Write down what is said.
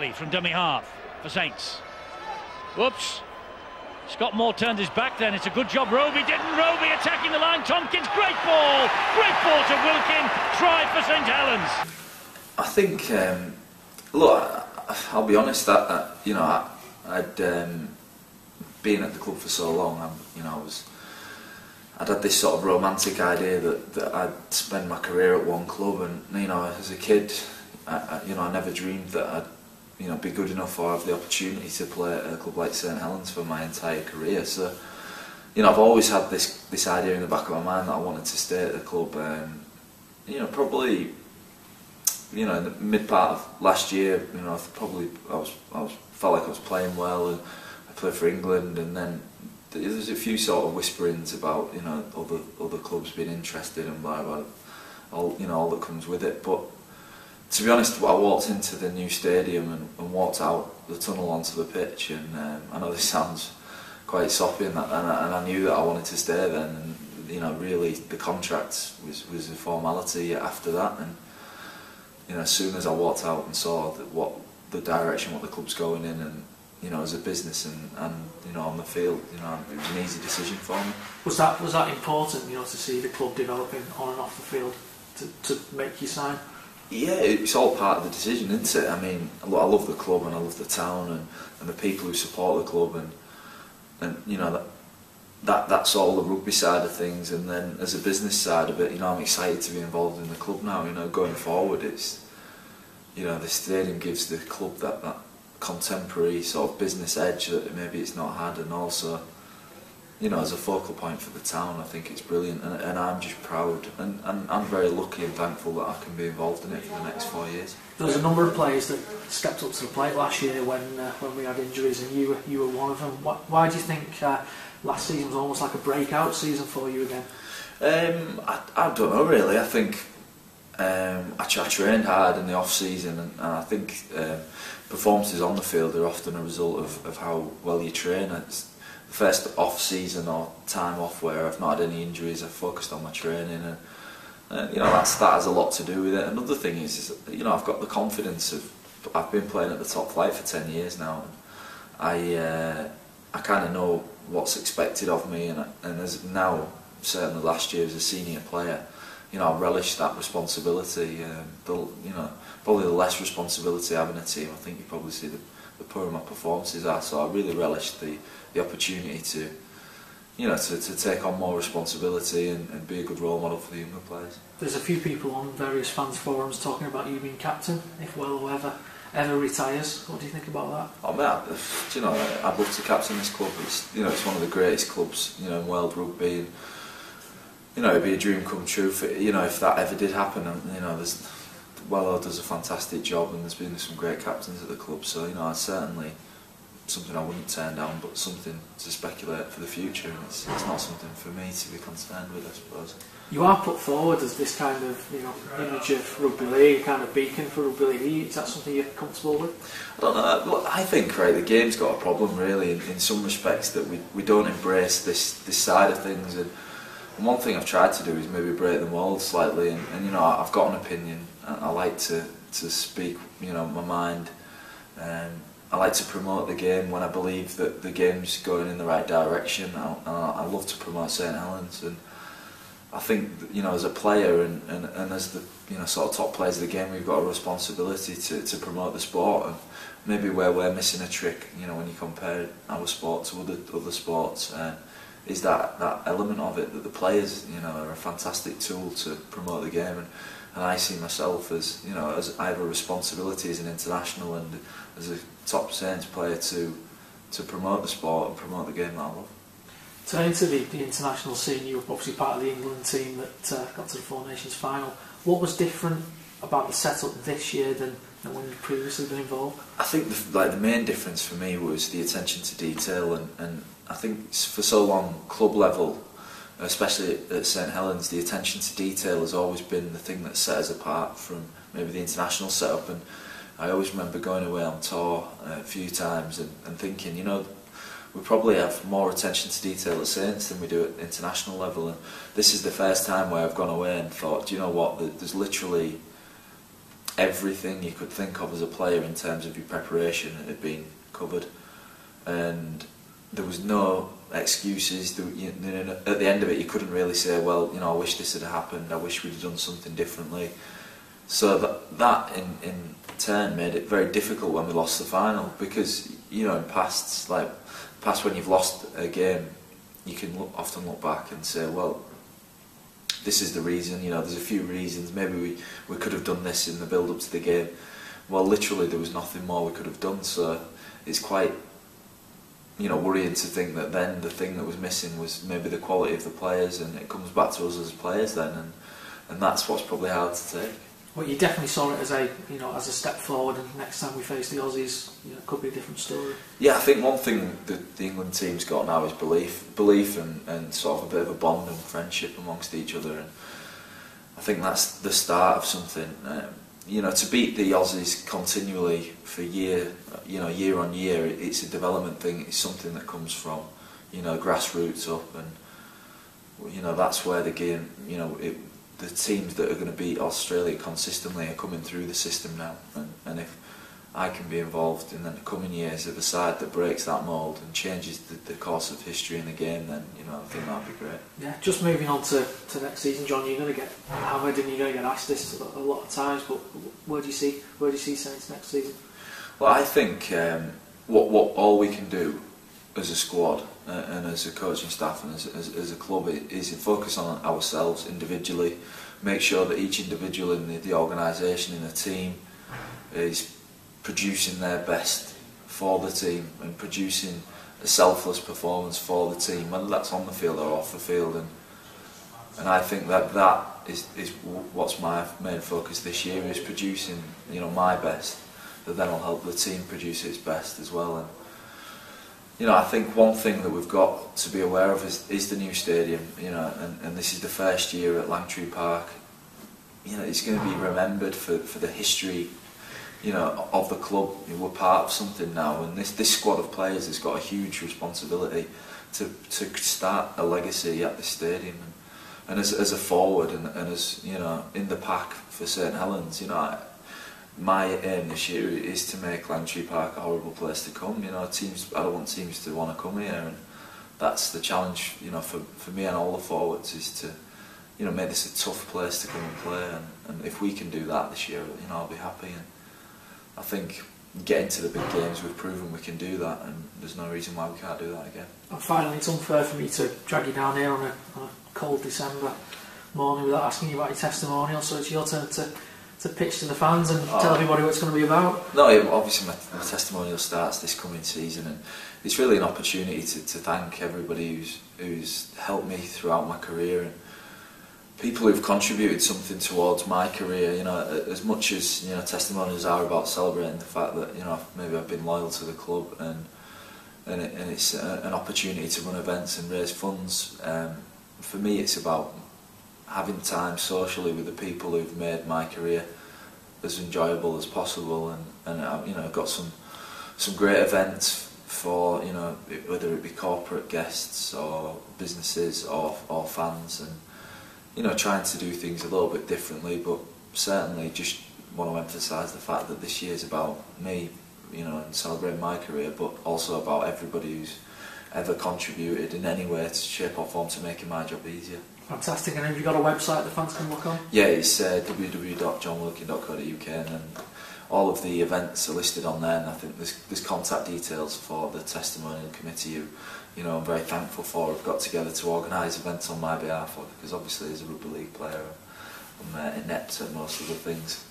Kelly from dummy half for Saints. Whoops. Scott Moore turned his back then. It's a good job Roby didn't. Roby attacking the line. Tompkins, great ball. Great ball to Wilkin. Try for St. Helens. I think, look, I'll be honest, that you know, I'd been at the club for so long. I'd had this sort of romantic idea that I'd spend my career at one club, and you know, as a kid, I never dreamed that I'd be good enough or have the opportunity to play at a club like St. Helens for my entire career. So, I've always had this idea in the back of my mind that I wanted to stay at the club. Probably, in the mid part of last year, I felt like I was playing well, and I played for England, and then there's a few sort of whisperings about other clubs being interested and blah blah, all that comes with it. But to be honest, I walked into the new stadium and walked out the tunnel onto the pitch, and I know this sounds quite soppy, and I knew that I wanted to stay then. And really the contract was a formality after that, and as soon as I walked out and saw what the direction the club's going in, and as a business and on the field, it was an easy decision for me. Was that important, to see the club developing on and off the field to make you sign? Yeah, it's all part of the decision, isn't it? I mean, I love the club and I love the town and the people who support the club, and that's all the rugby side of things. And then as a business side of it, I'm excited to be involved in the club now. Going forward, it's the stadium gives the club that contemporary sort of business edge that maybe it's not had, and also as a focal point for the town, I think it's brilliant, and I'm just proud, and I'm very lucky and thankful that I can be involved in it for the next 4 years. There was a number of players that stepped up to the plate last year when we had injuries, and you were one of them. Why do you think last season was almost like a breakout season for you again? I don't know really. I think I trained hard in the off season, and I think performances on the field are often a result of how well you train. It's the first off season or time off where I've not had any injuries. I've focused on my training, and that has a lot to do with it. Another thing is I've got the confidence of, I've been playing at the top flight for 10 years now, and I kind of know what's expected of me, and as now, certainly last year as a senior player, I relish that responsibility. Probably the less responsibility having a team. I think you probably see the poorer my performances are. So I really relish the opportunity to, to take on more responsibility and be a good role model for the younger players. There's a few people on various fans forums talking about you being captain if ever retires. What do you think about that? Oh man, I'd love to captain this club. It's one of the greatest clubs in world rugby. And, it'd be a dream come true if that ever did happen. And Wello does a fantastic job, and there's been some great captains at the club. So it's certainly something I wouldn't turn down, but something to speculate for the future. And it's not something for me to be concerned with, I suppose. You are put forward as this kind of image of rugby league, kind of beacon for rugby league. Is that something you're comfortable with? I don't know. Look, I think the game's got a problem really in some respects, that we don't embrace this side of things. And one thing I've tried to do is maybe break the mould slightly, and I've got an opinion. I like to speak my mind. I like to promote the game when I believe that the game's going in the right direction. I love to promote St. Helens, and I think as a player and as the sort of top players of the game, we've got a responsibility to promote the sport. And maybe where we're missing a trick, when you compare our sport to other sports, is that element of it, that the players are a fantastic tool to promote the game, and I see myself as as I have a responsibility as an international and as a top Saints player to promote the sport and promote the game that I love. Turning to the international scene, you were obviously part of the England team that got to the Four Nations final. What was different about the setup this year than when you'd previously been involved? I think the main difference for me was the attention to detail, and I think for so long, club level, especially at St. Helens, the attention to detail has always been the thing that set us apart from maybe the international setup. And I always remember going away on tour a few times and thinking, we probably have more attention to detail at Saints than we do at international level. And this is the first time where I've gone away and thought, do you know what, there's literally everything you could think of as a player in terms of your preparation had been covered, and there was no excuses. At the end of it, you couldn't really say, well, you know, I wish this had happened, I wish we'd have done something differently. So that in turn made it very difficult when we lost the final, because, you know, in past when you've lost a game, you can often look back and say, well, this is the reason, you know, there's a few reasons, maybe we could have done this in the build up to the game. Well, literally there was nothing more we could have done, so it's quite, you know, worrying to think that then the thing that was missing was maybe the quality of the players, and it comes back to us as players then, and that's what's probably hard to take. Well, you definitely saw it as a, you know, as a step forward, and next time we face the Aussies, you know, it could be a different story. Yeah, I think one thing that the England team's got now is belief and sort of a bit of a bond and friendship amongst each other, and I think that's the start of something. You know, to beat the Aussies continually for year on year, it's a development thing. It's something that comes from, you know, grassroots up, and, you know, that's where the game, you know, the teams that are going to beat Australia consistently are coming through the system now, and if I can be involved in the coming years of a side that breaks that mould and changes the course of history in the game, then, you know, I think that'd be great. Yeah, just moving on to next season, John, you're going to get hammered and you're going to get asked this a lot of times, but where do you see Saints next season? Well, I think what all we can do as a squad and as a coaching staff and as a club is to focus on ourselves individually, make sure that each individual in the organisation, in the team, is producing their best for the team and producing a selfless performance for the team, whether that's on the field or off the field, and I think that is what's my main focus this year, is producing, you know, my best, that then will help the team produce its best as well. And, you know, I think one thing that we've got to be aware of is the new stadium, you know, and this is the first year at Langtree Park. You know, it's going to be remembered for the history, you know, of the club. We're part of something now, and this squad of players has got a huge responsibility to start a legacy at this stadium, and as a forward and as, you know, in the pack for St.Helens, you know, my aim this year is to make Langtree Park a horrible place to come. You know, I don't want teams to want to come here, and that's the challenge, you know, for me and all the forwards, is to, you know, make this a tough place to come and play, and if we can do that this year, you know, I'll be happy. And I think getting to the big games, we've proven we can do that, and there's no reason why we can't do that again. And finally, it's unfair for me to drag you down here on a cold December morning without asking you about your testimonial, so it's your turn to pitch to the fans and tell everybody what it's going to be about. No, obviously my testimonial starts this coming season, and it's really an opportunity to thank everybody who's helped me throughout my career, and people who've contributed something towards my career. You know, as much as, you know, testimonials are about celebrating the fact that, you know, maybe I've been loyal to the club, and it's an opportunity to run events and raise funds. For me, it's about having time socially with the people who've made my career as enjoyable as possible, and you know, I've got some great events for, you know, whether it be corporate guests or businesses or fans, and, you know, trying to do things a little bit differently, but certainly just want to emphasise the fact that this year's about me, you know, and celebrating my career, but also about everybody who's ever contributed in any way, to shape or form, to making my job easier. Fantastic. And have you got a website the fans can look on? Yeah, it's www.johnwilkin.co.uk, and all of the events are listed on there, and I think there's contact details for the testimonial committee who, you know, I'm very thankful for, have got together to organise events on my behalf, because obviously as a rugby league player I'm inept at most of the things.